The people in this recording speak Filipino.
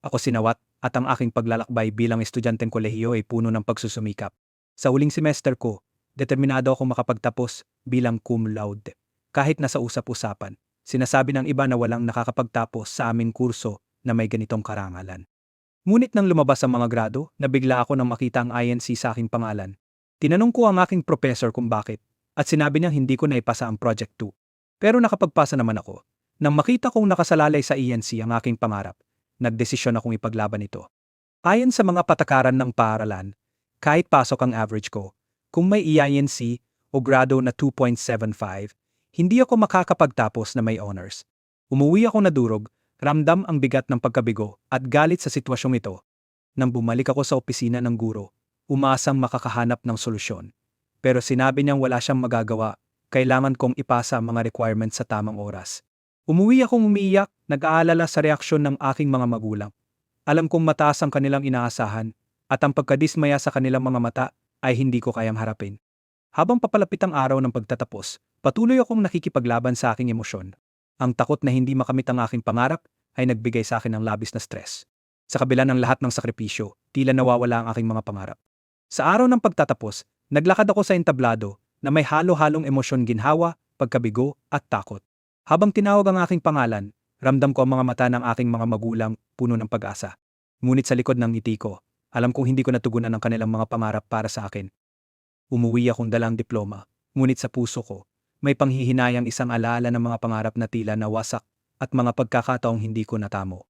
Ako sinawat at ang aking paglalakbay bilang estudyanteng kolehiyo ay puno ng pagsusumikap. Sa huling semester ko, determinado akong makapagtapos bilang cum laude. Kahit nasa usap-usapan, sinasabi ng iba na walang nakakapagtapos sa aming kurso na may ganitong karangalan. Ngunit nang lumabas ang mga grado, nabigla ako nang makita ang INC sa aking pangalan. Tinanong ko ang aking professor kung bakit, at sinabi niyang hindi ko naipasa ang Project 2. Pero nakapagpasa naman ako. Nang makita kong nakasalalay sa ENC ang aking pangarap, nagdesisyon akong ipaglaban ito. Ayon sa mga patakaran ng paaralan, kahit pasok ang average ko, kung may EINC o grado na 2.75, hindi ako makakapagtapos na may honors. Umuwi ako nadurog, ramdam ang bigat ng pagkabigo at galit sa sitwasyong ito. Nang bumalik ako sa opisina ng guro, umasang makakahanap ng solusyon. Pero sinabi niyang wala siyang magagawa, kailangan kong ipasa ang mga requirements sa tamang oras. Umuwi akong umiiyak, nag-aalala sa reaksyon ng aking mga magulang. Alam kong mataas ang kanilang inaasahan, at ang pagkadismaya sa kanilang mga mata ay hindi ko kayang harapin. Habang papalapit ang araw ng pagtatapos, patuloy akong nakikipaglaban sa aking emosyon. Ang takot na hindi makamit ang aking pangarap ay nagbigay sa akin ng labis na stress. Sa kabila ng lahat ng sakripisyo, tila nawawala ang aking mga pangarap. Sa araw ng pagtatapos, naglakad ako sa entablado na may halo-halong emosyon, ginhawa, pagkabigo at takot. Habang tinawag ang aking pangalan, ramdam ko ang mga mata ng aking mga magulang puno ng pag-asa. Ngunit sa likod ng ngiti ko, alam kong hindi ko natugunan ang kanilang mga pangarap para sa akin. Umuwi akong dalang diploma, ngunit sa puso ko, may panghihinayang isang alaala ng mga pangarap na tila nawasak at mga pagkakataong hindi ko natamo.